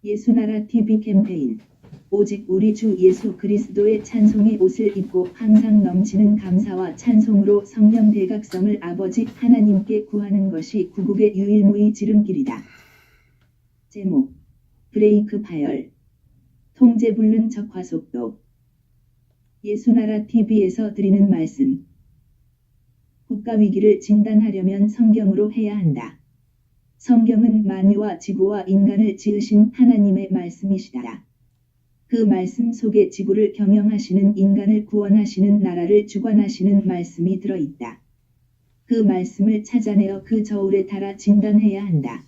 예수나라 TV 캠페인. 오직 우리 주 예수 그리스도의 찬송의 옷을 입고 항상 넘치는 감사와 찬송으로 성령 대각성을 아버지 하나님께 구하는 것이 구국의 유일무이 지름길이다. 제목. 브레이크 파열. 통제불능 적화속도. 예수나라 TV에서 드리는 말씀. 국가위기를 진단하려면 성경으로 해야 한다. 성경은 만유와 지구와 인간을 지으신 하나님의 말씀이시다. 그 말씀 속에 지구를 경영하시는 인간을 구원하시는 나라를 주관하시는 말씀이 들어있다. 그 말씀을 찾아내어 그 저울에 달아 진단해야 한다.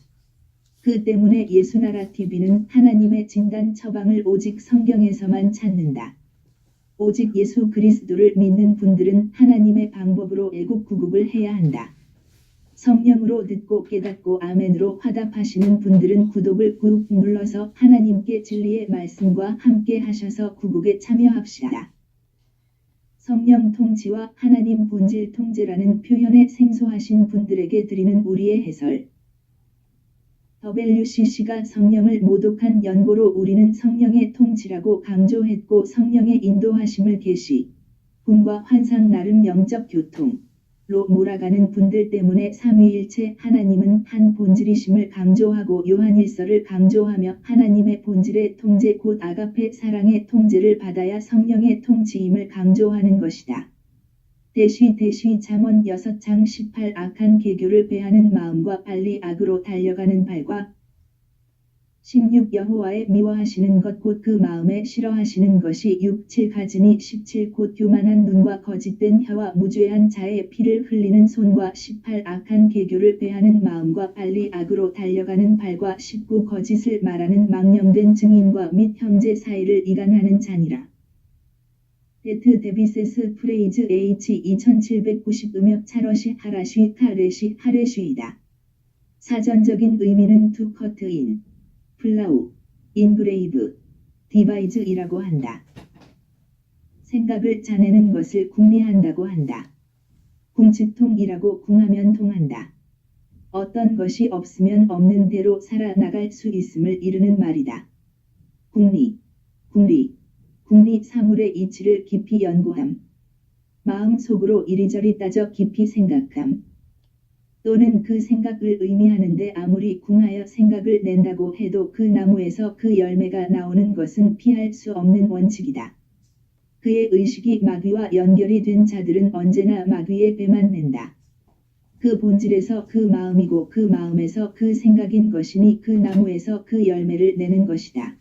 그 때문에 예수나라 TV는 하나님의 진단 처방을 오직 성경에서만 찾는다. 오직 예수 그리스도를 믿는 분들은 하나님의 방법으로 애국구국을 해야 한다. 성령으로 듣고 깨닫고 아멘으로 화답하시는 분들은 구독을 꾹 눌러서 하나님께 진리의 말씀과 함께 하셔서 구국에 참여합시다. 성령 통치와 하나님 본질 통제라는 표현에 생소하신 분들에게 드리는 우리의 해설. WCC가 성령을 모독한 연고로 우리는 성령의 통치라고 강조했고 성령의 인도하심을 계시, 꿈과 환상 나름 영적 교통로 몰아가는 분들 때문에 삼위일체 하나님은 한 본질이심을 강조하고 요한일서를 강조하며 하나님의 본질의 통제 곧 아가페 사랑의 통제를 받아야 성령의 통치임을 강조하는 것이다. 잠언 6장 18 악한 계교를 배하는 마음과 빨리 악으로 달려가는 발과 16 여호와의 미워하시는 것 곧 그 마음에 싫어하시는 것이 6, 7 가지니 17 곧 교만한 눈과 거짓된 혀와 무죄한 자의 피를 흘리는 손과 18 악한 계교를 배하는 마음과 빨리 악으로 달려가는 발과 19 거짓을 말하는 망령된 증인과 및 형제 사이를 이간하는 자니라. 데트 데비세스 프레이즈 H 2790 음역 차러시 하라시 카레시 하레시이다. 사전적인 의미는 투 커트인, 플라우, 인그레이브, 디바이즈이라고 한다. 생각을 짜내는 것을 궁리한다고 한다. 궁측통이라고 궁하면 통한다. 어떤 것이 없으면 없는 대로 살아나갈 수 있음을 이르는 말이다. 궁리 사물의 이치를 깊이 연구함. 마음속으로 이리저리 따져 깊이 생각함. 또는 그 생각을 의미하는데 아무리 궁하여 생각을 낸다고 해도 그 나무에서 그 열매가 나오는 것은 피할 수 없는 원칙이다. 그의 의식이 마귀와 연결이 된 자들은 언제나 마귀의 배만 낸다. 그 본질에서 그 마음이고 그 마음에서 그 생각인 것이니 그 나무에서 그 열매를 내는 것이다.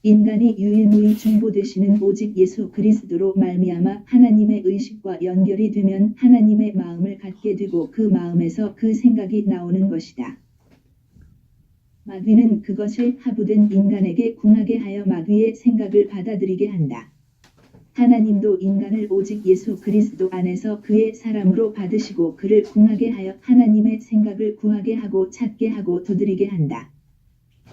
인간이 유일무이 중보되시는 오직 예수 그리스도로 말미암아 하나님의 의식과 연결이 되면 하나님의 마음을 갖게 되고 그 마음에서 그 생각이 나오는 것이다. 마귀는 그것을 하부된 인간에게 궁하게 하여 마귀의 생각을 받아들이게 한다. 하나님도 인간을 오직 예수 그리스도 안에서 그의 사람으로 받으시고 그를 궁하게 하여 하나님의 생각을 구하게 하고 찾게 하고 두드리게 한다.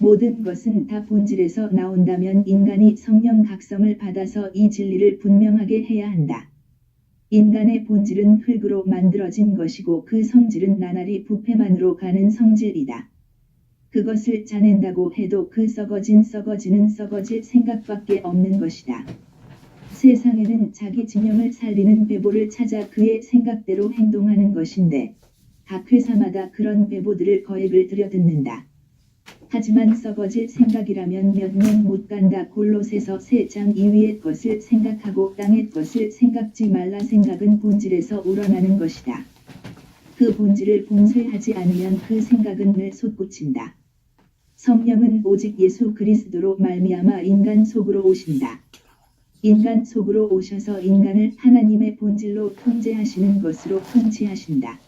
모든 것은 다 본질에서 나온다면 인간이 성령 각성을 받아서 이 진리를 분명하게 해야 한다. 인간의 본질은 흙으로 만들어진 것이고 그 성질은 나날이 부패만으로 가는 성질이다. 그것을 짜낸다고 해도 그 썩어지는 썩어질 생각밖에 없는 것이다. 세상에는 자기 진영을 살리는 배보를 찾아 그의 생각대로 행동하는 것인데 각 회사마다 그런 배보들을 거액을 들여 듣는다. 하지만 썩어질 생각이라면 몇 년 못 간다. 골로새서 3장 2위의 것을 생각하고 땅의 것을 생각지 말라. 생각은 본질에서 우러나는 것이다. 그 본질을 봉쇄하지 않으면 그 생각은 늘 솟구친다. 성령은 오직 예수 그리스도로 말미암아 인간 속으로 오신다. 인간 속으로 오셔서 인간을 하나님의 본질로 통제하시는 것으로 통치하신다.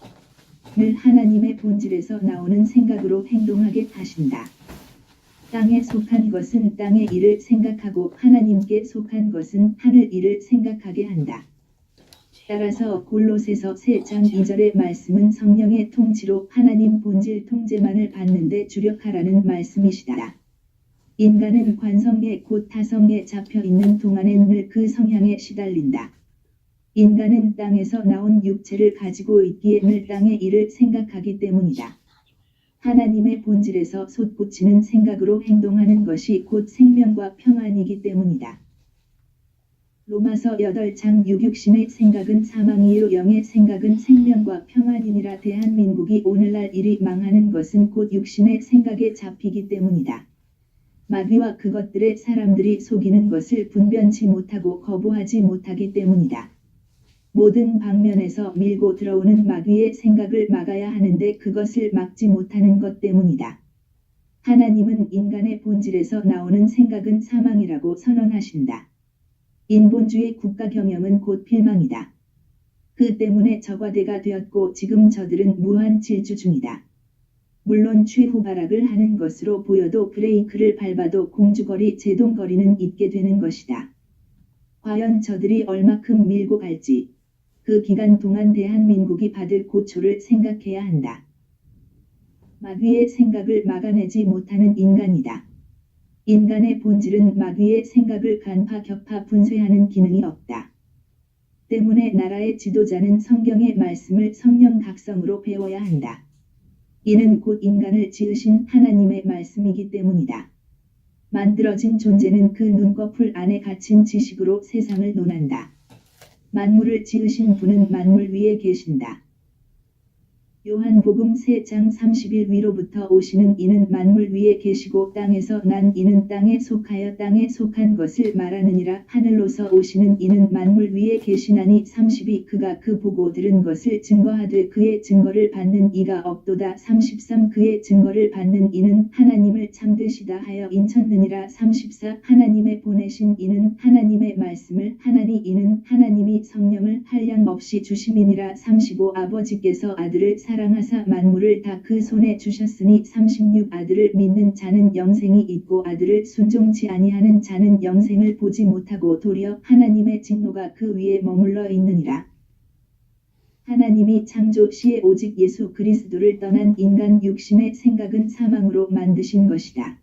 늘 하나님의 본질에서 나오는 생각으로 행동하게 하신다. 땅에 속한 것은 땅의 일을 생각하고 하나님께 속한 것은 하늘 일을 생각하게 한다. 따라서 골로새서 3장 2절의 말씀은 성령의 통치로 하나님 본질 통제만을 받는데 주력하라는 말씀이시다. 인간은 관성에 곧 타성에 잡혀 있는 동안에 늘 그 성향에 시달린다. 인간은 땅에서 나온 육체를 가지고 있기에 늘 땅의 일을 생각하기 때문이다. 하나님의 본질에서 솟구치는 생각으로 행동하는 것이 곧 생명과 평안이기 때문이다. 로마서 8장 6 육신의 생각은 사망이요 영의 생각은 생명과 평안이니라. 대한민국이 오늘날 일이 망하는 것은 곧 육신의 생각에 잡히기 때문이다. 마귀와 그것들의 사람들이 속이는 것을 분변치 못하고 거부하지 못하기 때문이다. 모든 방면에서 밀고 들어오는 마귀의 생각을 막아야 하는데 그것을 막지 못하는 것 때문이다. 하나님은 인간의 본질에서 나오는 생각은 사망이라고 선언하신다. 인본주의 국가 경영은 곧 필망이다. 그 때문에 저과대가 되었고 지금 저들은 무한 질주 중이다. 물론 취후발악을 하는 것으로 보여도 브레이크를 밟아도 공주거리 제동거리는 있게 되는 것이다. 과연 저들이 얼마큼 밀고 갈지 그 기간 동안 대한민국이 받을 고초를 생각해야 한다. 마귀의 생각을 막아내지 못하는 인간이다. 인간의 본질은 마귀의 생각을 간파 격파 분쇄하는 기능이 없다. 때문에 나라의 지도자는 성경의 말씀을 성령 각성으로 배워야 한다. 이는 곧 인간을 지으신 하나님의 말씀이기 때문이다. 만들어진 존재는 그 눈꺼풀 안에 갇힌 지식으로 세상을 논한다. 만물을 지으신 분은 만물 위에 계신다. 요한복음 3장 30일 위로부터 오시는 이는 만물 위에 계시고 땅에서 난 이는 땅에 속하여 땅에 속한 것을 말하느니라. 하늘로서 오시는 이는 만물 위에 계시나니 32 그가 그 보고 들은 것을 증거하되 그의 증거를 받는 이가 없도다. 33 그의 증거를 받는 이는 하나님을 참되시다 하여 인쳤느니라. 34 하나님의 보내신 이는 하나님의 말씀을 하나니 이는 하나님이 성령을 한량없이 주심이니라. 35 아버지께서 아들을 사랑하사 만물을 다 그 손에 주셨으니 36 아들을 믿는 자는 영생이 있고 아들을 순종치 아니하는 자는 영생을 보지 못하고 도리어 하나님의 진노가 그 위에 머물러 있느니라. 하나님이 창조 시에 오직 예수 그리스도를 떠난 인간 육신의 생각은 사망으로 만드신 것이다.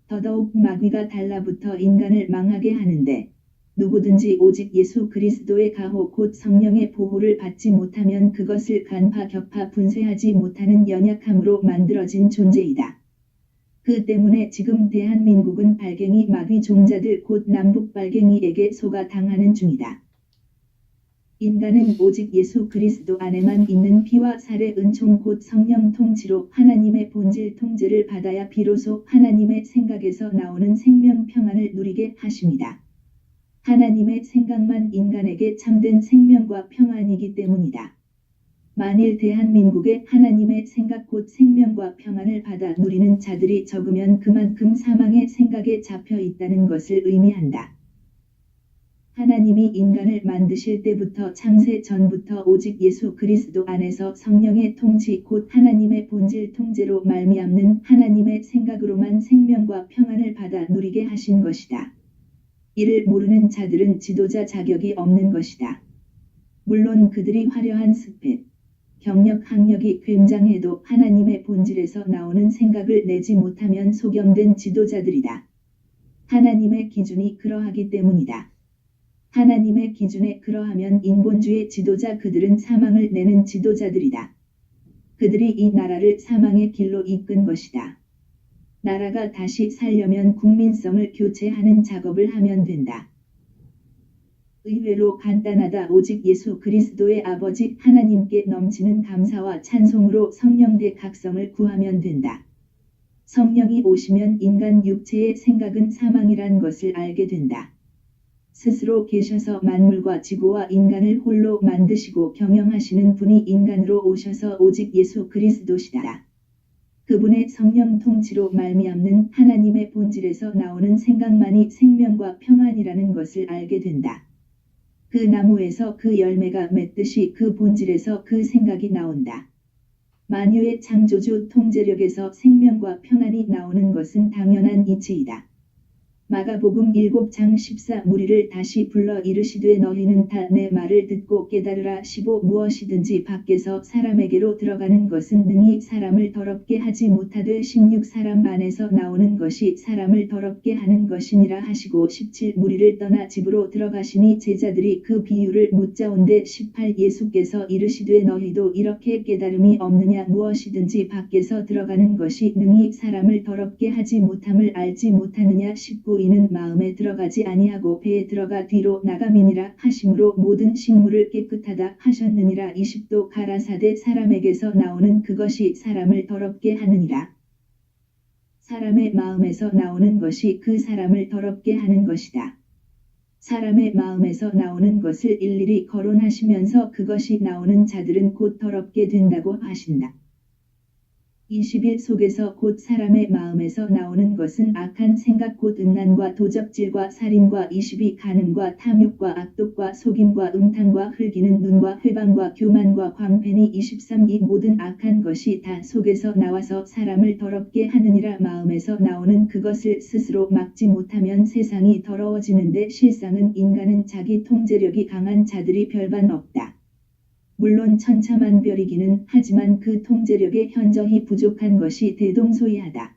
더더욱 마귀가 달라붙어 인간을 망하게 하는데 누구든지 오직 예수 그리스도의 가호 곧 성령의 보호를 받지 못하면 그것을 간파 격파 분쇄하지 못하는 연약함으로 만들어진 존재이다. 그 때문에 지금 대한민국은 발갱이 마귀 종자들 곧 남북 발갱이에게 속아 당하는 중이다. 인간은 오직 예수 그리스도 안에만 있는 피와 살의 은총 곧 성령 통치로 하나님의 본질 통제를 받아야 비로소 하나님의 생각에서 나오는 생명 평안을 누리게 하십니다. 하나님의 생각만 인간에게 참된 생명과 평안이기 때문이다. 만일 대한민국에 하나님의 생각 곧 생명과 평안을 받아 누리는 자들이 적으면 그만큼 사망의 생각에 잡혀 있다는 것을 의미한다. 하나님이 인간을 만드실 때부터 창세 전부터 오직 예수 그리스도 안에서 성령의 통치 곧 하나님의 본질 통제로 말미암는 하나님의 생각으로만 생명과 평안을 받아 누리게 하신 것이다. 이를 모르는 자들은 지도자 자격이 없는 것이다. 물론 그들이 화려한 스펙, 경력 학력이 굉장해도 하나님의 본질에서 나오는 생각을 내지 못하면 소경된 지도자들이다. 하나님의 기준이 그러하기 때문이다. 하나님의 기준에 그러하면 인본주의 지도자 그들은 사망을 내는 지도자들이다. 그들이 이 나라를 사망의 길로 이끈 것이다. 나라가 다시 살려면 국민성을 교체하는 작업을 하면 된다. 의외로 간단하다. 오직 예수 그리스도의 아버지 하나님께 넘치는 감사와 찬송으로 성령대 각성을 구하면 된다. 성령이 오시면 인간 육체의 생각은 사망이란 것을 알게 된다. 스스로 계셔서 만물과 지구와 인간을 홀로 만드시고 경영하시는 분이 인간으로 오셔서 오직 예수 그리스도시다. 그분의 성령 통치로 말미암는 하나님의 본질에서 나오는 생각만이 생명과 평안이라는 것을 알게 된다. 그 나무에서 그 열매가 맺듯이 그 본질에서 그 생각이 나온다. 만유의 창조주 통제력에서 생명과 평안이 나오는 것은 당연한 이치이다. 마가복음 7장 14 무리를 다시 불러 이르시되 너희는 다 내 말을 듣고 깨달으라 15 무엇이든지 밖에서 사람에게로 들어가는 것은 능히 사람을 더럽게 하지 못하되 16 사람 안에서 나오는 것이 사람을 더럽게 하는 것이니라 하시고 17 무리를 떠나 집으로 들어가시니 제자들이 그 비유를 묻자온데 18 예수께서 이르시되 너희도 이렇게 깨달음이 없느냐 무엇이든지 밖에서 들어가는 것이 능히 사람을 더럽게 하지 못함을 알지 못하느냐 19 이는 마음에 들어가지 아니하고 배에 들어가 뒤로 나감이니라 하심으로 모든 식물을 깨끗하다 하셨느니라 20도 가라사대 사람에게서 나오는 그것이 사람을 더럽게 하느니라. 사람의 마음에서 나오는 것이 그 사람을 더럽게 하는 것이다. 사람의 마음에서 나오는 것을 일일이 거론하시면서 그것이 나오는 자들은 곧 더럽게 된다고 하신다. 20일 속에서 곧 사람의 마음에서 나오는 것은 악한 생각 곧 음란과 도적질과 살인과 22 간음과 탐욕과 악독과 속임과 음탕과 흘기는 눈과 회방과 교만과 광패니 23 이 모든 악한 것이 다 속에서 나와서 사람을 더럽게 하느니라. 마음에서 나오는 그것을 스스로 막지 못하면 세상이 더러워지는데 실상은 인간은 자기 통제력이 강한 자들이 별반 없다. 물론 천차만별이기는 하지만 그 통제력의 현저히 부족한 것이 대동소이하다.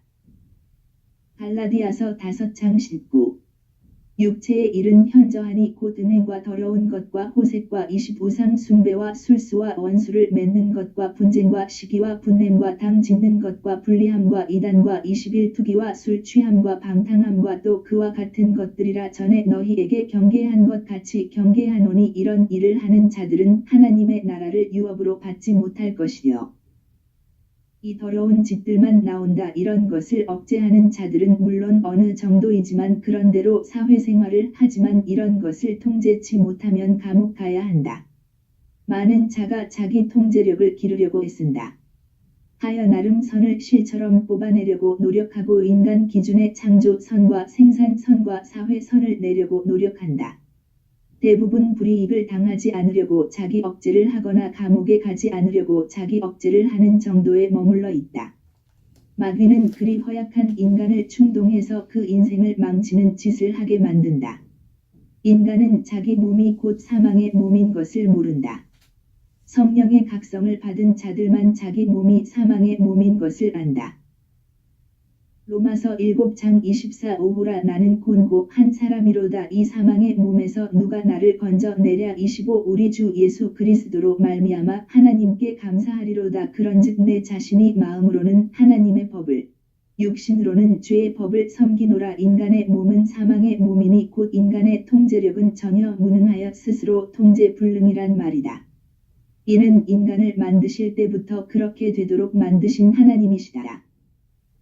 갈라디아서 5장 19 육체의 일은 현저하니 곧 음행과 더러운 것과 호색과 25상 숭배와 술수와 원수를 맺는 것과 분쟁과 시기와 분냄과 당 짓는 것과 불리함과 이단과 21 투기와 술 취함과 방탕함과 또 그와 같은 것들이라. 전에 너희에게 경계한 것 같이 경계하노니 이런 일을 하는 자들은 하나님의 나라를 유업으로 받지 못할 것이요. 이 더러운 짓들만 나온다. 이런 것을 억제하는 자들은 물론 어느 정도이지만 그런대로 사회생활을 하지만 이런 것을 통제치 못하면 감옥 가야 한다. 많은 자가 자기 통제력을 기르려고 애쓴다. 하여 나름 선을 실처럼 뽑아내려고 노력하고 인간 기준의 창조선과 생산선과 사회선을 내려고 노력한다. 대부분 불이익을 당하지 않으려고 자기 억제를 하거나 감옥에 가지 않으려고 자기 억제를 하는 정도에 머물러 있다. 마귀는 그리 허약한 인간을 충동해서 그 인생을 망치는 짓을 하게 만든다. 인간은 자기 몸이 곧 사망의 몸인 것을 모른다. 성령의 각성을 받은 자들만 자기 몸이 사망의 몸인 것을 안다. 로마서 7장 24 오호라 나는 곤고 한 사람이로다. 이 사망의 몸에서 누가 나를 건져내랴. 25 우리 주 예수 그리스도로 말미암아 하나님께 감사하리로다. 그런즉 내 자신이 마음으로는 하나님의 법을 육신으로는 죄의 법을 섬기노라. 인간의 몸은 사망의 몸이니 곧 인간의 통제력은 전혀 무능하여 스스로 통제 불능이란 말이다. 이는 인간을 만드실 때부터 그렇게 되도록 만드신 하나님이시다.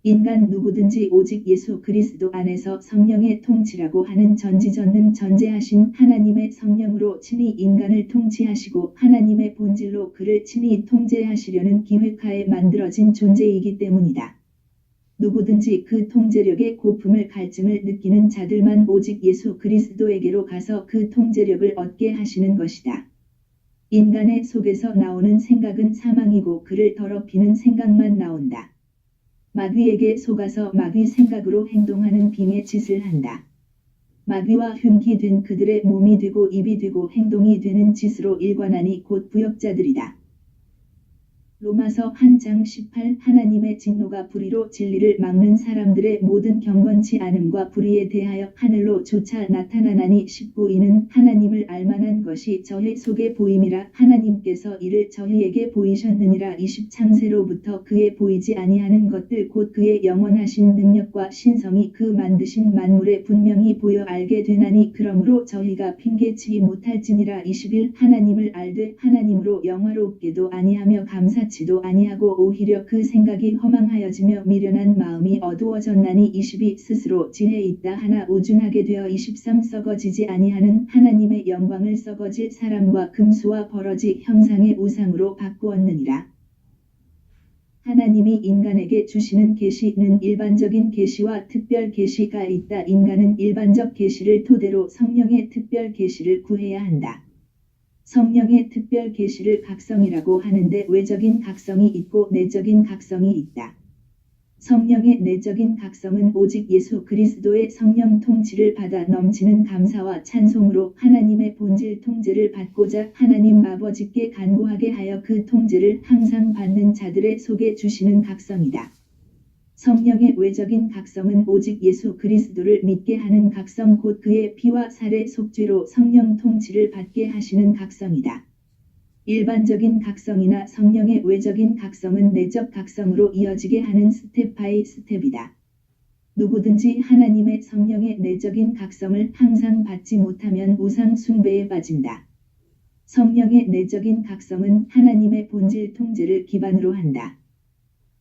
인간 누구든지 오직 예수 그리스도 안에서 성령의 통치라고 하는 전지전능 전제하신 하나님의 성령으로 친히 인간을 통치하시고 하나님의 본질로 그를 친히 통제하시려는 기획하에 만들어진 존재이기 때문이다. 누구든지 그 통제력의 고품을 갈증을 느끼는 자들만 오직 예수 그리스도에게로 가서 그 통제력을 얻게 하시는 것이다. 인간의 속에서 나오는 생각은 사망이고 그를 더럽히는 생각만 나온다. 마귀에게 속아서 마귀 생각으로 행동하는 빙의 짓을 한다. 마귀와 흉기 된 그들의 몸이 되고 입이 되고 행동이 되는 짓으로 일관하니 곧 부역자들이다. 로마서 1장 18 하나님의 진노가 불의로 진리를 막는 사람들의 모든 경건치 않음과 불의에 대하여 하늘로 조차 나타나나니 19 이는 하나님을 알만한 것이 저희 속에 보임이라. 하나님께서 이를 저희에게 보이셨느니라. 20 창세로부터 그의 보이지 아니하는 것들 곧 그의 영원하신 능력과 신성이 그 만드신 만물에 분명히 보여 알게 되나니 그러므로 저희가 핑계치지 못할지니라. 21 하나님을 알되 하나님으로 영화롭게도 아니하며 감사치도 아니하고 오히려 그 생각이 허망하여지며 미련한 마음이 어두워졌나니 22 스스로 지혜 있다 하나 우준하게 되어 23 썩어지지 아니하는 하나님의 영광을 썩어질 사람과 금수와 버러지 형상의 우상으로 바꾸었느니라. 하나님이 인간에게 주시는 계시는 일반적인 계시와 특별 계시가 있다. 인간은 일반적 계시를 토대로 성령의 특별 계시를 구해야 한다. 성령의 특별 계시를 각성이라고 하는데 외적인 각성이 있고 내적인 각성이 있다. 성령의 내적인 각성은 오직 예수 그리스도의 성령 통치를 받아 넘치는 감사와 찬송으로 하나님의 본질 통제를 받고자 하나님 아버지께 간구하게 하여 그 통제를 항상 받는 자들의 속에 주시는 각성이다. 성령의 외적인 각성은 오직 예수 그리스도를 믿게 하는 각성 곧 그의 피와 살의 속죄로 성령 통치를 받게 하시는 각성이다. 일반적인 각성이나 성령의 외적인 각성은 내적 각성으로 이어지게 하는 스텝 바이 스텝이다. 누구든지 하나님의 성령의 내적인 각성을 항상 받지 못하면 우상 숭배에 빠진다. 성령의 내적인 각성은 하나님의 본질 통제를 기반으로 한다.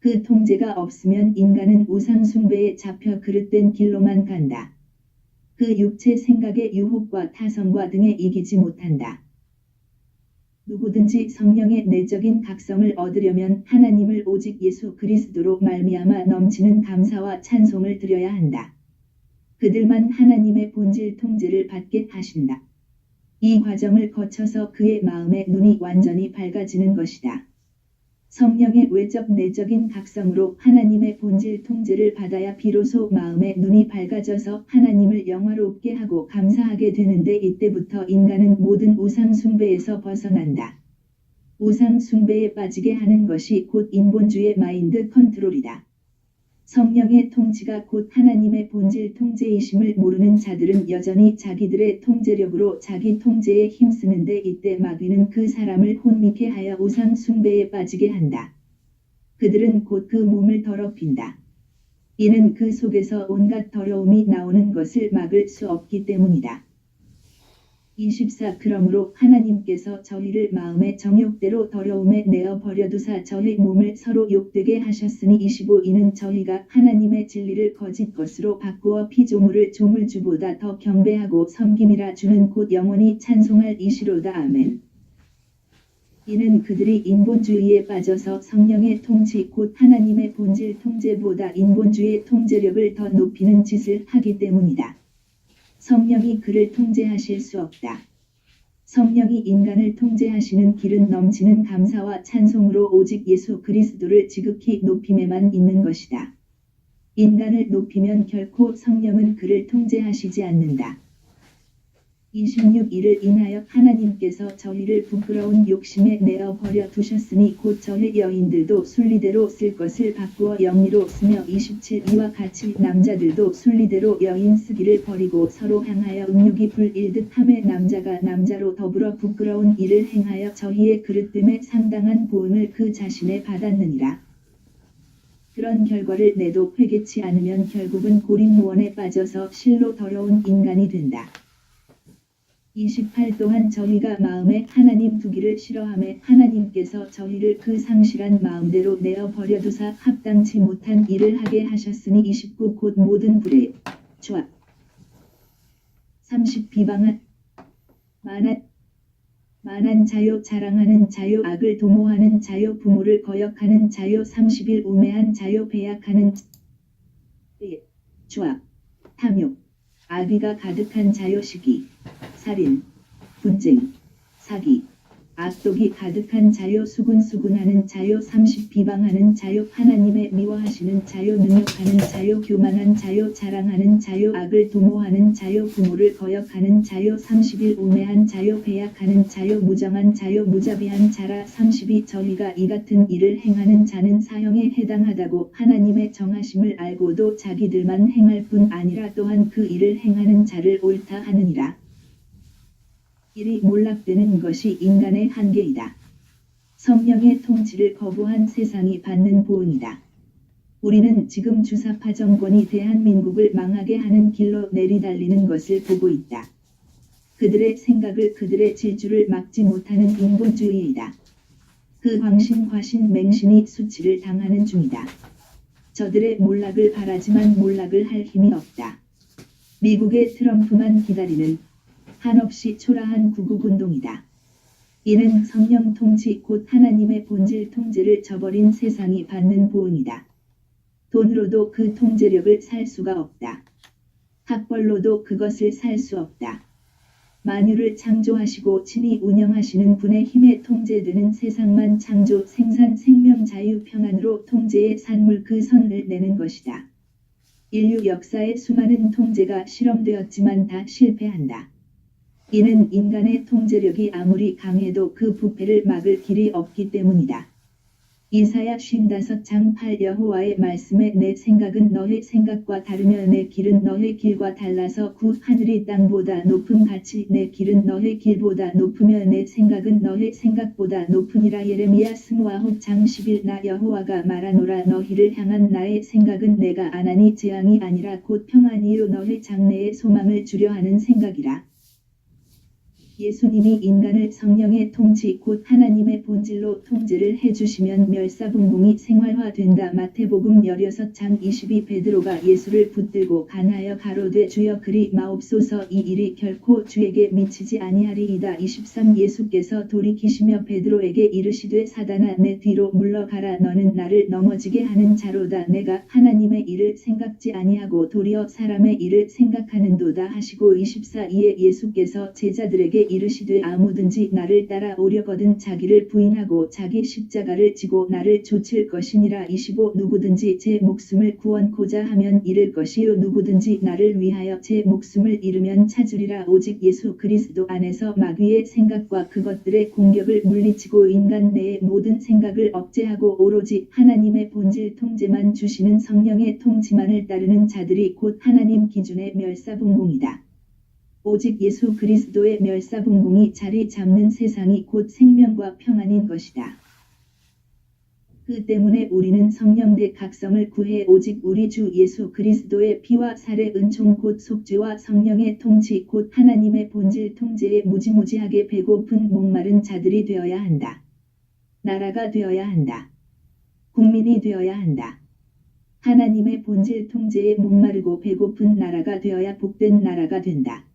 그 통제가 없으면 인간은 우상 숭배에 잡혀 그릇된 길로만 간다. 그 육체 생각의 유혹과 타성과 등에 이기지 못한다. 누구든지 성령의 내적인 각성을 얻으려면 하나님을 오직 예수 그리스도로 말미암아 넘치는 감사와 찬송을 드려야 한다. 그들만 하나님의 본질 통제를 받게 하신다. 이 과정을 거쳐서 그의 마음의 눈이 완전히 밝아지는 것이다. 성령의 외적 내적인 각성으로 하나님의 본질 통제를 받아야 비로소 마음의 눈이 밝아져서 하나님을 영화롭게 하고 감사하게 되는데 이때부터 인간은 모든 우상 숭배에서 벗어난다. 우상 숭배에 빠지게 하는 것이 곧 인본주의 마인드 컨트롤이다. 성령의 통치가 곧 하나님의 본질 통제이심을 모르는 자들은 여전히 자기들의 통제력으로 자기 통제에 힘쓰는데 이때 마귀는 그 사람을 혼미케 하여 우상 숭배에 빠지게 한다. 그들은 곧 그 몸을 더럽힌다. 이는 그 속에서 온갖 더러움이 나오는 것을 막을 수 없기 때문이다. 24 그러므로 하나님께서 저희를 마음의 정욕대로 더러움에 내어 버려두사 저희 몸을 서로 욕되게 하셨으니 25 이는 저희가 하나님의 진리를 거짓 것으로 바꾸어 피조물을 조물주보다 더 경배하고 섬김이라 주는 곧 영원히 찬송할 이시로다. 아멘. 이는 그들이 인본주의에 빠져서 성령의 통치 곧 하나님의 본질 통제보다 인본주의 통제력을 더 높이는 짓을 하기 때문이다. 성령이 그를 통제하실 수 없다. 성령이 인간을 통제하시는 길은 넘치는 감사와 찬송으로 오직 예수 그리스도를 지극히 높임에만 있는 것이다. 인간을 높이면 결코 성령은 그를 통제하시지 않는다. 26 이를 인하여 하나님께서 저희를 부끄러운 욕심에 내어 버려 두셨으니 곧 저희 여인들도 순리대로 쓸 것을 바꾸어 영리로 쓰며 27 이와 같이 남자들도 순리대로 여인 쓰기를 버리고 서로 향하여 음욕이 불일듯 함에 남자가 남자로 더불어 부끄러운 일을 행하여 저희의 그릇됨에 상당한 보응을 그 자신에 받았느니라. 그런 결과를 내도 회개치 않으면 결국은 고립무원에 빠져서 실로 더러운 인간이 된다. 28 또한 저희가 마음에 하나님 두기를 싫어하며 하나님께서 저희를 그 상실한 마음대로 내어 버려두사 합당치 못한 일을 하게 하셨으니 29 곧 모든 불의 조합 30 비방한 만한 자요 자랑하는 자요 악을 도모하는 자요 부모를 거역하는 자요 31 우매한 자요 배약하는 조합 탐욕 악의가 가득한 자요 시기 살인, 분쟁, 사기, 악독이 가득한 자요 수군수군하는 자요 30 비방하는 자요 하나님의 미워하시는 자요 능욕하는 자요 교만한 자요 자랑하는 자요 악을 도모하는 자요 부모를 거역하는 자요 31 우매한 자요 배약하는 자요 무정한 자요 무자비한 자라 32 저희가 이 같은 일을 행하는 자는 사형에 해당하다고 하나님의 정하심을 알고도 자기들만 행할 뿐 아니라 또한 그 일을 행하는 자를 옳다 하느니라. 일이 몰락되는 것이 인간의 한계이다. 성령의 통치를 거부한 세상이 받는 보응이다. 우리는 지금 주사파 정권이 대한민국을 망하게 하는 길로 내리달리는 것을 보고 있다. 그들의 생각을 그들의 질주를 막지 못하는 인본주의이다. 그 광신 과신 맹신이 수치를 당하는 중이다. 저들의 몰락을 바라지만 몰락을 할 힘이 없다. 미국의 트럼프만 기다리는 한없이 초라한 구국운동이다. 이는 성령 통치 곧 하나님의 본질 통제를 저버린 세상이 받는 보응이다. 돈으로도 그 통제력을 살 수가 없다. 학벌로도 그것을 살 수 없다. 만유를 창조하시고 친히 운영하시는 분의 힘에 통제되는 세상만 창조, 생산, 생명, 자유, 평안으로 통제의 산물 그 선을 내는 것이다. 인류 역사의 수많은 통제가 실험되었지만 다 실패한다. 이는 인간의 통제력이 아무리 강해도 그 부패를 막을 길이 없기 때문이다. 이사야 55장 8 여호와의 말씀에 내 생각은 너의 생각과 다르며 내 길은 너의 길과 달라서 구 하늘이 땅보다 높음 같이 내 길은 너의 길보다 높으며 내 생각은 너의 생각보다 높으니라. 예레미야 스무아홉 장 10일 나 여호와가 말하노라. 너희를 향한 나의 생각은 내가 안하니 재앙이 아니라 곧 평안이요 너의 장래의 소망을 주려 하는 생각이라. 예수님이 인간을 성령의 통치 곧 하나님의 본질로 통제를 해주시면 멸사분봉이 생활화된다. 마태복음 16장 22 베드로가 예수를 붙들고 간하여 가로되 주여 그리 마옵소서 이 일이 결코 주에게 미치지 아니하리이다. 23 예수께서 돌이키시며 베드로에게 이르시되 사단아 내 뒤로 물러가라. 너는 나를 넘어지게 하는 자로다. 내가 하나님의 일을 생각지 아니하고 도리어 사람의 일을 생각하는도다 하시고 24 이에 예수께서 제자들에게 이르시되 아무든지 나를 따라 오려거든 자기를 부인하고 자기 십자가를 지고 나를 좇을 것이니라. 25 누구든지 제 목숨을 구원코자 하면 잃을 것이요 누구든지 나를 위하여 제 목숨을 잃으면 찾으리라. 오직 예수 그리스도 안에서 마귀의 생각과 그것들의 공격을 물리치고 인간 내의 모든 생각을 억제하고 오로지 하나님의 본질 통제만 주시는 성령의 통치만을 따르는 자들이 곧 하나님 기준의 멸사분봉이다. 오직 예수 그리스도의 멸사분봉이 자리 잡는 세상이 곧 생명과 평안인 것이다. 그 때문에 우리는 성령대 각성을 구해 오직 우리 주 예수 그리스도의 피와 살의 은총 곧 속죄와 성령의 통치 곧 하나님의 본질 통제에 무지무지하게 배고픈 목마른 자들이 되어야 한다. 나라가 되어야 한다. 국민이 되어야 한다. 하나님의 본질 통제에 목마르고 배고픈 나라가 되어야 복된 나라가 된다.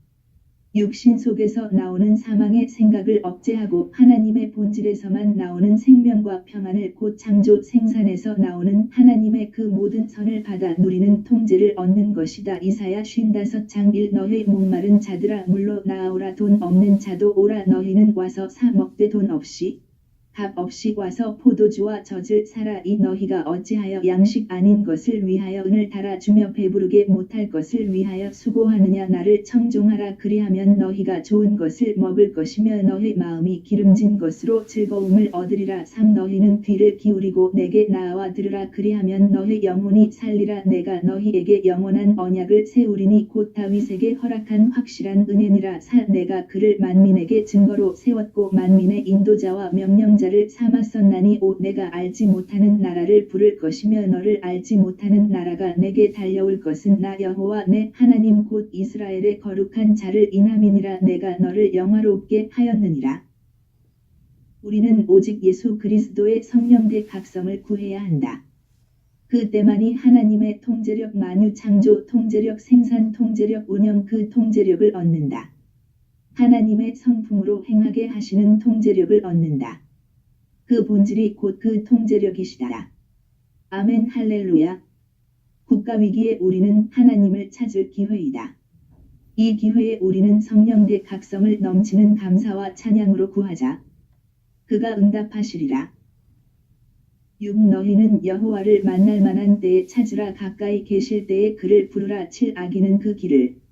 육신 속에서 나오는 사망의 생각을 억제하고 하나님의 본질에서만 나오는 생명과 평안을 곧 창조 생산에서 나오는 하나님의 그 모든 선을 받아 누리는 통제를 얻는 것이다. 이사야 55장 1 너희 목마른 자들아 물로 나아오라. 돈 없는 자도 오라. 너희는 와서 사 먹되 돈 없이 값 없이 와서 포도주와 젖을 사라. 이 너희가 어찌하여 양식 아닌 것을 위하여 은을 달아주며 배부르게 못할 것을 위하여 수고하느냐. 나를 청종하라. 그리하면 너희가 좋은 것을 먹을 것이며 너희 마음이 기름진 것으로 즐거움을 얻으리라. 3 너희는 귀를 기울이고 내게 나아와 들으라. 그리하면 너희 영혼이 살리라. 내가 너희에게 영원한 언약을 세우리니 곧 다윗에게 허락한 확실한 은혜니라. 4 내가 그를 만민에게 증거로 세웠고 만민의 인도자와 명령자 를 삼았었나니 5 내가 알지 못하는 나라를 부를 것이며 너를 알지 못하는 나라가 내게 달려올 것은 나 여호와 내 하나님 곧 이스라엘의 거룩한 자를 인함이니라. 내가 너를 영화롭게 하였느니라. 우리는 오직 예수 그리스도의 성령대 각성을 구해야 한다. 그때만이 하나님의 통제력 만유 창조 통제력 생산 통제력 운영 그 통제력을 얻는다. 하나님의 성품으로 행하게 하시는 통제력을 얻는다. 그 본질이 곧 그 통제력이시다. 아멘 할렐루야. 국가위기에 우리는 하나님을 찾을 기회이다. 이 기회에 우리는 성령대 각성을 넘치는 감사와 찬양으로 구하자. 그가 응답하시리라. 6 너희는 여호와를 만날 만한 때에 찾으라. 가까이 계실 때에 그를 부르라. 7 악인은 그 길을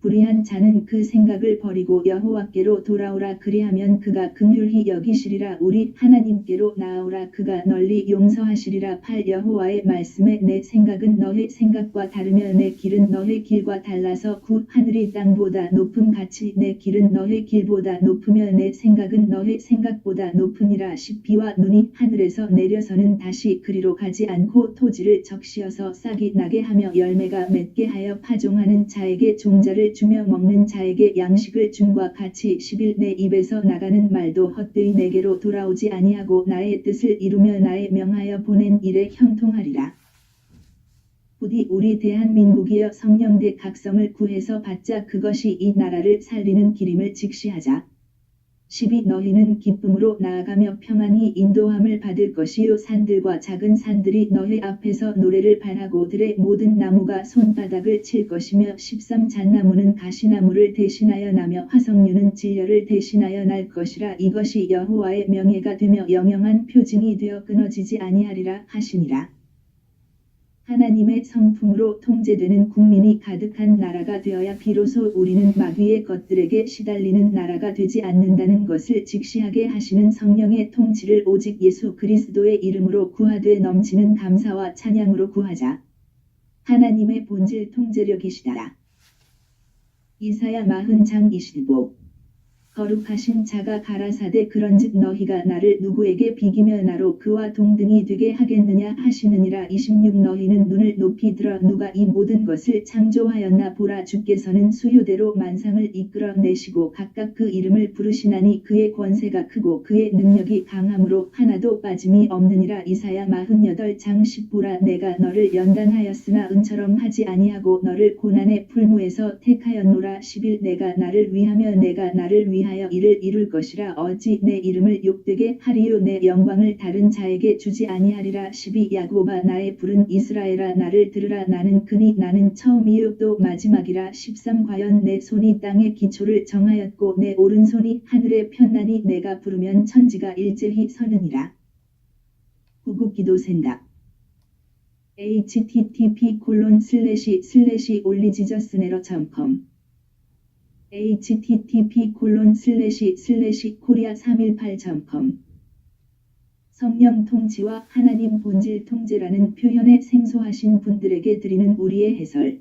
불의한 자는 그 생각을 버리고 여호와께로 돌아오라. 그리하면 그가 긍휼히 여기시리라. 우리 하나님께로 나아오라. 그가 널리 용서하시리라. 8 여호와의 말씀에 내 생각은 너의 생각과 다르며 내 길은 너의 길과 달라서 9 하늘이 땅보다 높음 같이 내 길은 너의 길보다 높으며 내 생각은 너의 생각보다 높으니라. 10 비와 눈이 하늘에서 내려서는 다시 그리로 가지 않고 토지를 적시어서 싹이 나게 하며 열매가 맺게 하여 파종하는 자에게 종자를 주며 먹는 자에게 양식을 줌과 같이 11 내 입에서 나가는 말도 헛되이 내게로 돌아오지 아니하고 나의 뜻을 이루며 나의 명하여 보낸 일에 형통하리라. 부디 우리 대한민국이여 성령대 각성을 구해서 받자. 그것이 이 나라를 살리는 길임을 직시하자. 12 너희는 기쁨으로 나아가며 평안히 인도함을 받을 것이요 산들과 작은 산들이 너희 앞에서 노래를 발하고 들의 모든 나무가 손바닥을 칠 것이며 13 잣나무는 가시나무를 대신하여 나며 화석류는 진려를 대신하여 날 것이라 이것이 여호와의 명예가 되며 영영한 표징이 되어 끊어지지 아니하리라 하시니라. 하나님의 성품으로 통제되는 국민이 가득한 나라가 되어야 비로소 우리는 마귀의 것들에게 시달리는 나라가 되지 않는다는 것을 직시하게 하시는 성령의 통치를 오직 예수 그리스도의 이름으로 구하되 넘치는 감사와 찬양으로 구하자. 하나님의 본질 통제력이시다라. 이사야 40장 25 거룩하신 자가 가라사대 그런즉 너희가 나를 누구에게 비기며 나로 그와 동등이 되게 하겠느냐 하시느니라. 26 너희는 눈을 높이 들어 누가 이 모든 것을 창조하였나 보라. 주께서는 수요대로 만상을 이끌어내시고 각각 그 이름을 부르시나니 그의 권세가 크고 그의 능력이 강함으로 하나도 빠짐이 없느니라. 이사야 48장 10 보라 내가 너를 연단하였으나 은처럼 하지 아니하고 너를 고난의 풀무에서 택하였노라. 11 내가 나를 위하며 내가 나를 위하여 이를 이룰 것이라. 어찌 내 이름을 욕되게 하리요 내 영광을 다른 자에게 주지 아니하리라. 12 야곱아 나의 부른 이스라엘아 나를 들으라. 나는 그니 나는 처음이요 또 마지막이라. 13 과연 내 손이 땅의 기초를 정하였고 내 오른손이 하늘에 폈나니 내가 부르면 천지가 일제히 서느니라. 구국기도 생각 http://올리지저스네러.com http://korea318.com 성령 통치와 하나님 본질 통제라는 표현에 생소하신 분들에게 드리는 우리의 해설.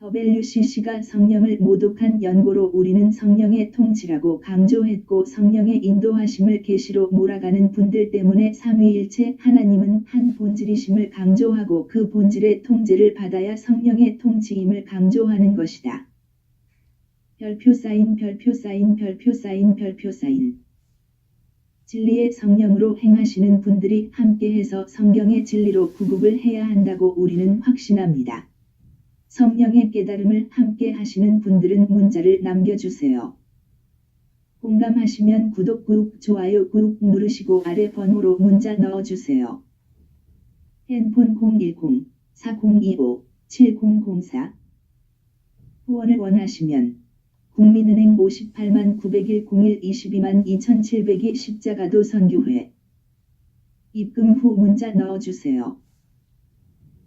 WCC가 성령을 모독한 연고로 우리는 성령의 통치라고 강조했고 성령의 인도하심을 계시로 몰아가는 분들 때문에 삼위일체 하나님은 한 본질이심을 강조하고 그 본질의 통제를 받아야 성령의 통치임을 강조하는 것이다. 별표 사인 별표 사인 별표 사인 별표 사인 진리의 성령으로 행하시는 분들이 함께해서 성경의 진리로 구국을 해야 한다고 우리는 확신합니다. 성령의 깨달음을 함께 하시는 분들은 문자를 남겨주세요. 공감하시면 구독 꾹 좋아요 꾹 누르시고 아래 번호로 문자 넣어주세요. 핸폰 010-4025-7004 후원을 원하시면 국민은행 58만 901 01 22만 2702 십자가도 선교회 입금 후 문자 넣어주세요.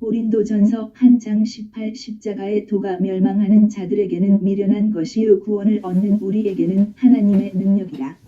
고린도전서 1장 18 십자가의 도가 멸망하는 자들에게는 미련한 것이요 구원을 얻는 우리에게는 하나님의 능력이라.